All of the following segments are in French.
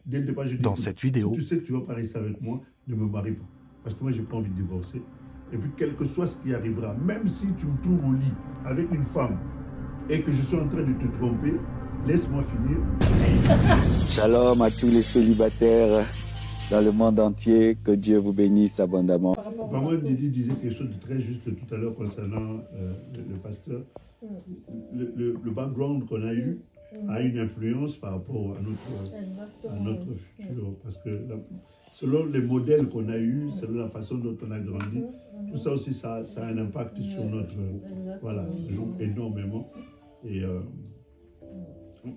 Dès le départ, je dis, Dans cette vidéo, si tu sais que tu vas pas rester avec moi, ne me marie pas. Parce que moi, j'ai pas envie de divorcer. Et puis, quel que soit ce qui arrivera, même si tu me trouves au lit avec une femme et que je suis en train de te tromper, laisse-moi finir. Shalom à tous les célibataires dans le monde entier. Que Dieu vous bénisse abondamment. Maman Nelly disait quelque chose de très juste tout à l'heure concernant le pasteur. Le background qu'on a eu a une influence par rapport à notre futur. Parce que selon les modèles qu'on a eus, selon la façon dont on a grandi, tout ça aussi, ça a un impact sur notre... Voilà, ça joue énormément. Et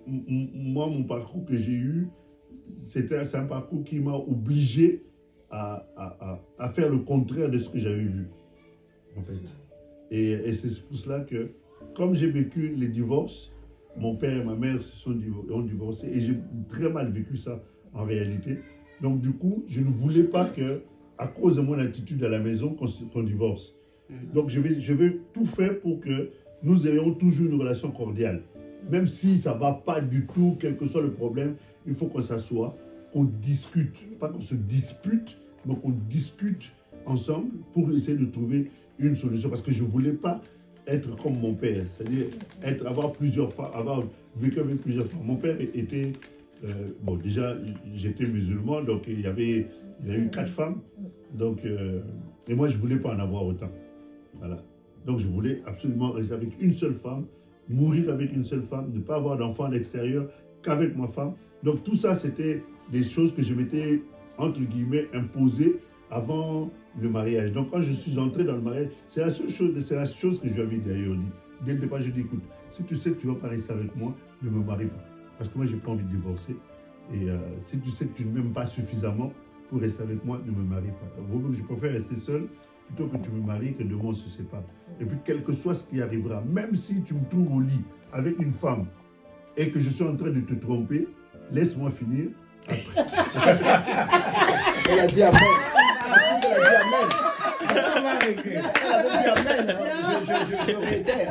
moi, mon parcours que j'ai eu, c'est un parcours qui m'a obligé à faire le contraire de ce que j'avais vu, en fait. Et c'est pour cela que, comme j'ai vécu les divorces, mon père et ma mère ont divorcé et j'ai très mal vécu ça en réalité. Donc du coup, je ne voulais pas que, à cause de mon attitude à la maison, qu'on divorce. Donc je vais tout faire pour que nous ayons toujours une relation cordiale. Même si ça ne va pas du tout, quel que soit le problème, il faut qu'on s'assoie, qu'on discute. Pas qu'on se dispute, mais qu'on discute ensemble pour essayer de trouver une solution. Parce que je ne voulais pas être comme mon père, c'est-à-dire avoir plusieurs femmes, avoir vécu avec plusieurs femmes. Mon père était, bon déjà j'étais musulman, donc il a eu 4 femmes, donc, et moi je ne voulais pas en avoir autant. Voilà. Donc je voulais absolument rester avec une seule femme, mourir avec une seule femme, ne pas avoir d'enfant à l'extérieur qu'avec ma femme. Donc tout ça, c'était des choses que je m'étais, entre guillemets, imposées avant le mariage. Donc quand je suis entré dans le mariage, c'est la chose que je lui avais d'ailleurs dit. Dès le départ, je dis, écoute, si tu sais que tu ne vas pas rester avec moi, ne me marie pas. Parce que moi, je n'ai pas envie de divorcer. Et si tu sais que tu ne m'aimes pas suffisamment pour rester avec moi, ne me marie pas. Donc, je préfère rester seul plutôt que tu me maries et que demain on se sépare. Et puis, quel que soit ce qui arrivera, même si tu me trouves au lit avec une femme et que je suis en train de te tromper, laisse-moi finir. Après. Elle a dit amen. Elle a dit amen. Elle avait dit amen. Je réitère.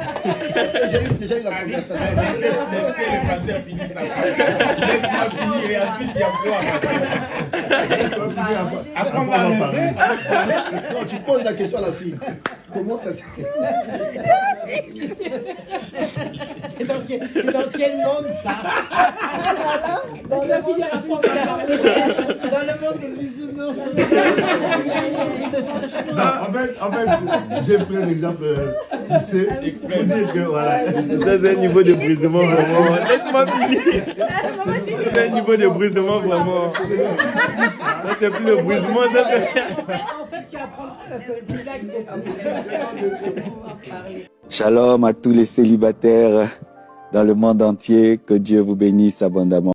Parce que j'ai déjà eu la conversation. Laissez le pasteur finir sa phrase. Laisse-moi finir et ensuite il y a quoi. Laisse-moi finir Après on va parler. Non, tu poses la question à la fille. Comment ça se fait? C'est dans quel monde ça? Dans le monde des bisounours. En fait, j'ai pris l'exemple poussé pour dire que voilà. C'est un niveau de brisement vraiment. Laisse-moi finir. C'est un niveau de brisement vraiment. Ça c'est plus le brisement. En fait, tu apprends parce que les blagues Shalom à tous les célibataires dans le monde entier. Que Dieu vous bénisse abondamment.